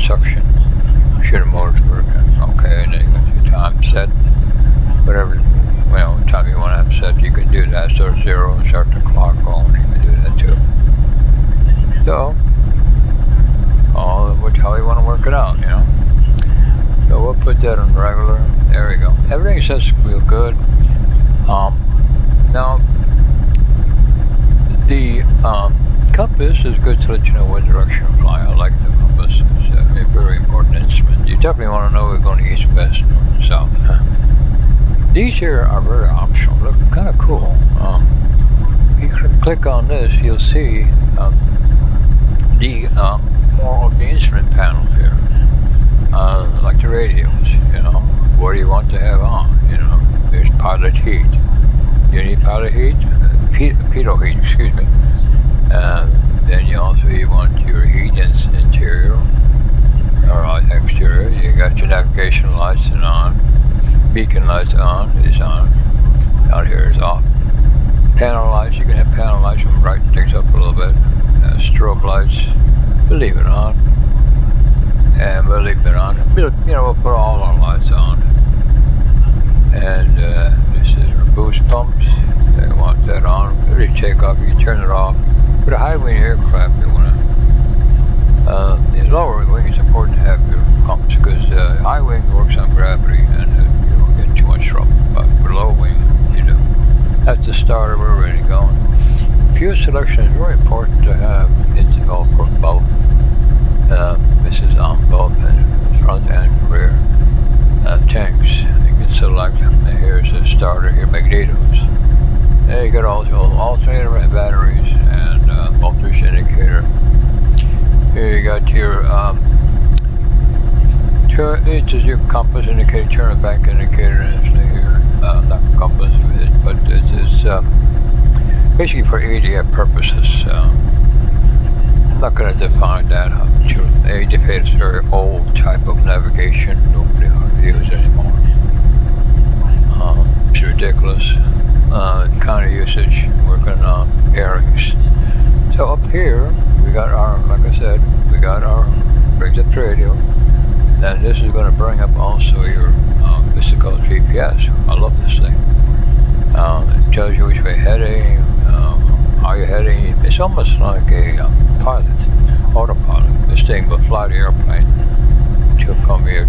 suction. Sure, the motor's working. Okay, and then you got your time set. Whatever, time you want to have set, you can do that. Start 0, start the clock going. You can do that too. So, all of which how you want to work it out, So we'll put that on regular. There we go. Everything says real good. Now, the compass is good to let you know what direction to fly. I like the compass. It's a very important instrument. You definitely want to know we're going east, west, north, and south. These here are very optional. Look kind of cool. If you click on this, you'll see the more of the instrument panel here. Like the radios, what do you want to have on? There's pilot heat. You need pilot heat? Pitot heat, excuse me. Then you want your heat interior or exterior. You got your navigation lights on. Beacon lights is on. Out here is off. Panel lights, you can have panel lights from brighten things up a little bit. Strobe lights, we'll leave it on. And we'll leave it on. We'll put all our lights on. And this is our boost pumps. They want that on. If you take off, you can turn it off. For the high wing aircraft, you want to. In lower wing, it's important to have your pumps because high wing works on gravity and you don't get too much trouble. But for low wing, you do. That's the starter. We're ready going. Fuel selection is very important to have. It's involved for both. This is on both front and rear tanks. You can select. Here's the starter here, magnetos. There you got all alternator batteries and voltage indicator. Here you got your it is your compass indicator, turn and back indicator, and it's here. Not compass, but it's basically for ADF purposes. I'm not going to define that. ADF is a very old type of navigation. Nobody ought to use it anymore. It's ridiculous. Kind of usage working on bearings. So up here we got our, like I said, brings up the radio. And this is going to bring up also your this is called GPS. I love this thing. It tells you which way heading, how you're heading. It's almost like a autopilot. This thing will fly the airplane from your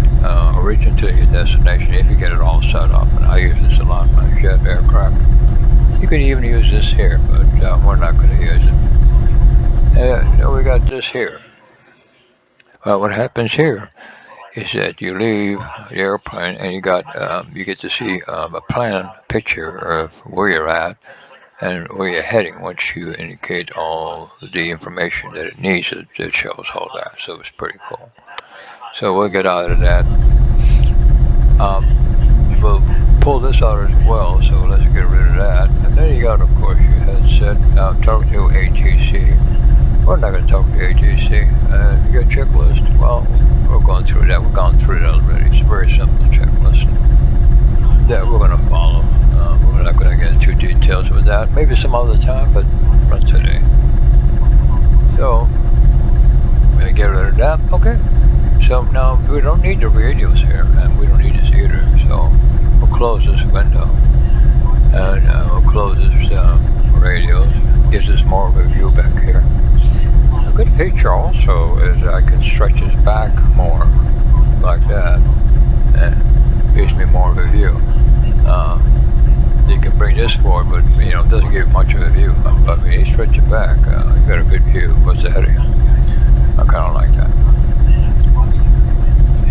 origin to your destination if you get it all set up. And I use this a lot in my jet aircraft. You can even use this here, but we're not going to use it. We got this here. Well, what happens here is that you leave the airplane and you get to see a plan picture of where you're at and where you're heading once you indicate all the information that it needs. It shows all that, so it's pretty cool. So we'll get out of that. We'll pull this out as well, so let's get rid of that. And then you got, of course, your headset. Talk to ATC. We're not going to talk to ATC. You got checklist. Well, we're going through that. We've gone through it already. It's a very simple checklist that we're going to follow. We're not going to get into details with that. Maybe some other time, but not today. So, we get rid of that. Okay. So now we don't need the radios here, and we don't need this either. So we'll close this window, and we'll close this radios. Gives us more of a view back here. A good feature also is I can stretch this back more, like that, and gives me more of a view. You can bring this forward, but it doesn't give much of a view. But when you stretch it back, you got a good view of what's ahead of you. I kind of like that.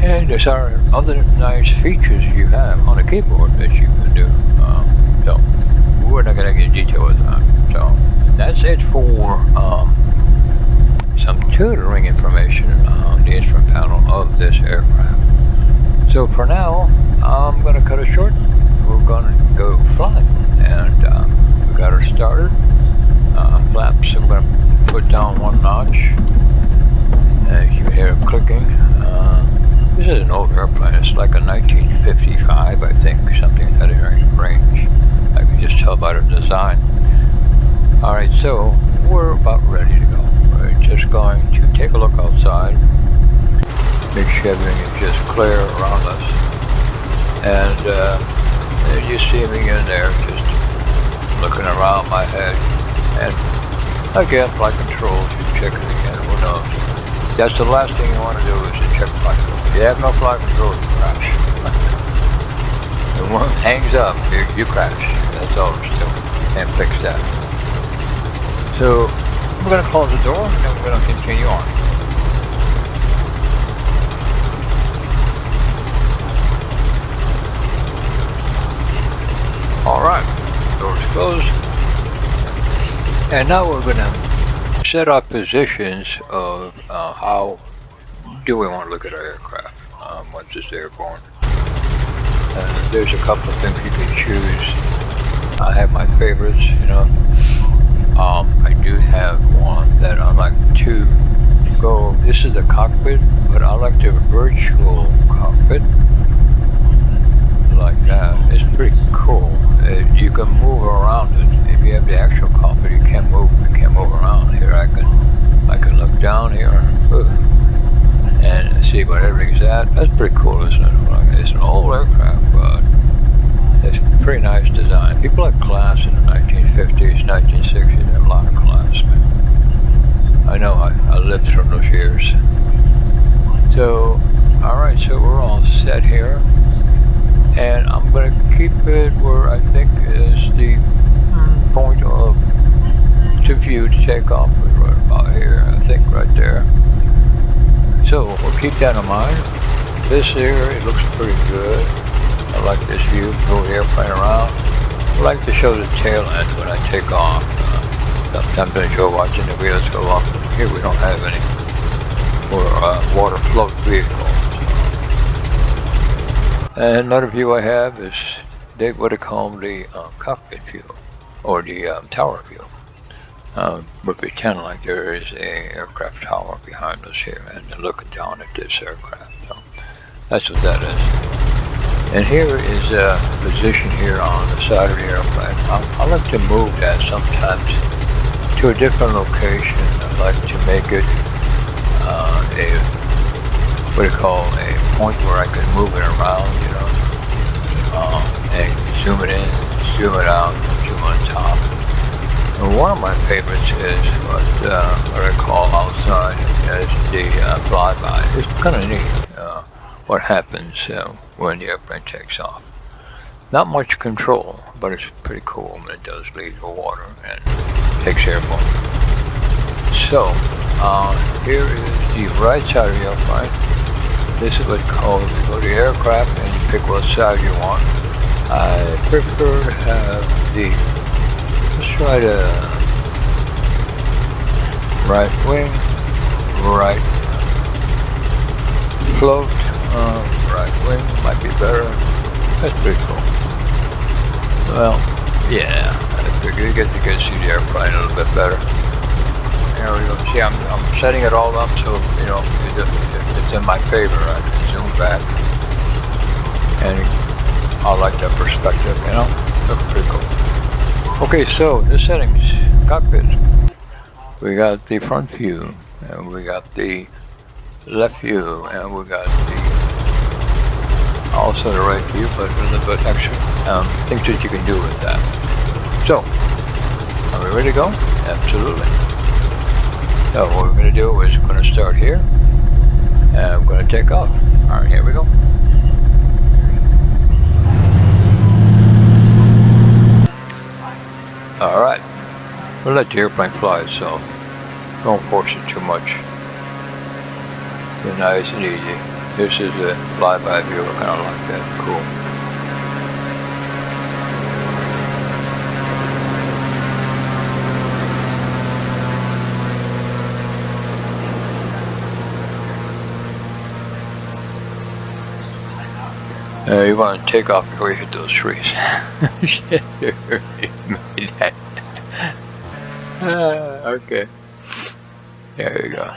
And there's other nice features you have on the keyboard that you can do. So we're not going to get into detail with that. So that's it for some tutoring information on the instrument panel of this aircraft. So for now, I'm going to cut it short. We're going to go flying, and we got our starter flaps. So we're going to put down one notch. As you can hear it clicking. This is an old airplane. It's like a 1955, I think, something in that range. I can just tell by the design. Alright, so we're about ready to go. We're just going to take a look outside. make sure everything is just clear around us. And you see me in there just looking around my head. And again, flight controls, you check it again, who knows. That's the last thing you want to do is to check flight controls. If you have no flight controls, you crash. When one hangs up, you crash. That's all there's to it. Can't fix that. So we're going to close the door and then we're going to continue on. Alright, doors closed. And now we're going to set our positions of how do we want to look at our aircraft once it's airborne. There's a couple of things you can choose. I have my favorites, you know. I do have one that I like to go, this is the cockpit, but I like the virtual cockpit. Like that. It's pretty cool. You can move around it. If you have the actual cockpit, you can't move around. Here I can look down here and see what everything's at. That's pretty cool, isn't it? It's an old aircraft, but it's pretty nice design. People had class in the 1950s, 1960s. They had a lot of class, man. I know. I lived through those years. So, all right. So we're all set here. And I'm going to keep it where I think is the point of to view to take off. Right about here, I think, right there. So we'll keep that in mind. This here, it looks pretty good. I like this view. Move the airplane around. I like to show the tail end when I take off. Sometimes I enjoy watching the wheels go off. Here we don't have any. We're water float vehicle. And another view I have is what they call the cockpit view, or the tower view. We pretend like there is a aircraft tower behind us here, and looking down at this aircraft. So that's what that is. And here is a position here on the side of the airplane. I like to move that sometimes to a different location. I like to make it what do you call a point where I can move it around, you know, and zoom it in, zoom it out, zoom on top. And one of my favorites is what I call outside as the flyby. It's kind of neat what happens when the airplane takes off. Not much control, but it's pretty cool when it does leave the water and takes airborne. So here is the right side of the airplane. This is what's called, you go to the aircraft and you pick what side you want. I prefer to have the, let's try to right wing, right float, right wing might be better. That's pretty cool. Well, yeah, I figure you get to see the airplane a little bit better. There we go. See, I'm setting it all up so, you know, it's in my favor. I can zoom back. And I like that perspective, you know. Looks pretty cool. Okay, so the settings, cockpit. We got the front view, and we got the left view, and we got the also the right view, but a little bit extra things that you can do with that. So, are we ready to go? Absolutely. So what we're going to do is we're going to start here, and I'm going to take off. All right, here we go. All right, we'll let the airplane fly itself. Don't force it too much. Be nice and easy. This is a flyby view. I kind of like that. Cool. You want to take off before you hit those trees. Shit, you made that. Okay. There you go.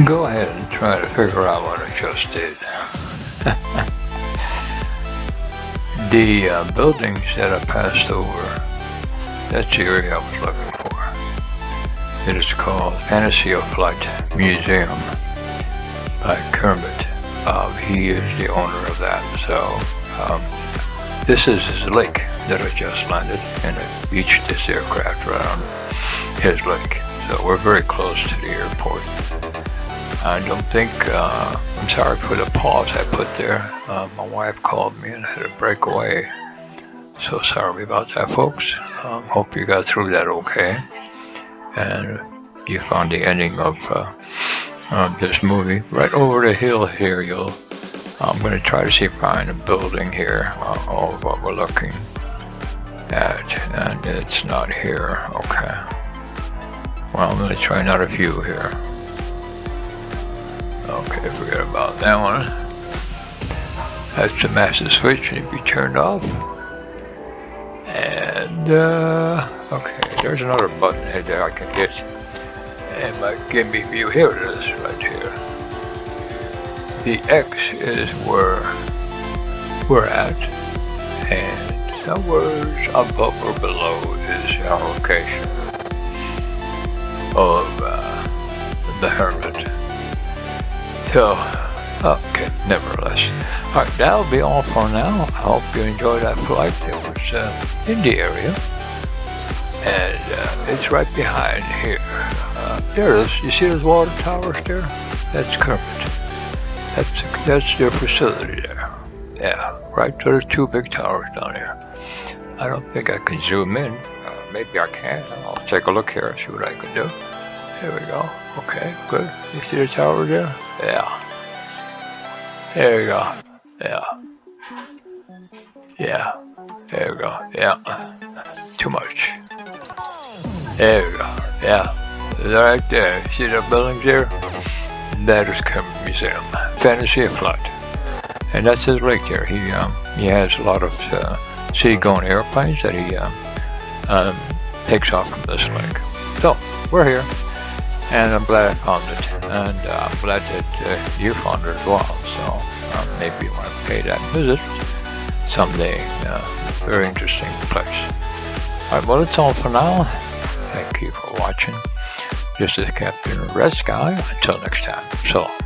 Go ahead and try to figure out what I just did. The buildings that I passed over, that's the area I was looking for. It is called Fantasy of Flight Museum by Kermit. He is the owner of that. So this is his lake that I just landed, and I beached this aircraft right on his lake. So we're very close to the airport. I don't think, I'm sorry for the pause I put there. My wife called me and I had to break away. So sorry about that, folks. Hope you got through that okay. And you found the ending of this movie. Right over the hill here, I'm going to try to see if I find a building here of what we're looking at. And it's not here. Okay. Well, I'm going to try another view here. Okay, forget about that one. That's the master switch, and it be turned off. And, okay, there's another button here that I can hit. And might give me view. Here it is, right here. The X is where we're at. And somewhere above or below is our location of the Hermit. So, okay, nevertheless. Alright, that'll be all for now. I hope you enjoyed that flight. It was in the area. And it's right behind here. There it is. You see those water towers there? That's Kermit. That's their facility there. Yeah, right. So there's two big towers down here. I don't think I can zoom in. Maybe I can. I'll take a look here and see what I can do. There we go. Okay, good. You see the tower there? Yeah. There you go. Yeah. Yeah. There you go. Yeah. Too much. There you go. Yeah. Right there. See the buildings there? That is Kermit Museum. Fantasy of Flight. And that's his lake there. He has a lot of sea-going airplanes that he takes off from this lake. So, we're here. And I'm glad I found it, and I'm glad that you found it as well. So maybe you want to pay that visit someday. Very interesting place. Alright, well, that's all for now. Thank you for watching. This is Captain RedSky. Until next time, so long.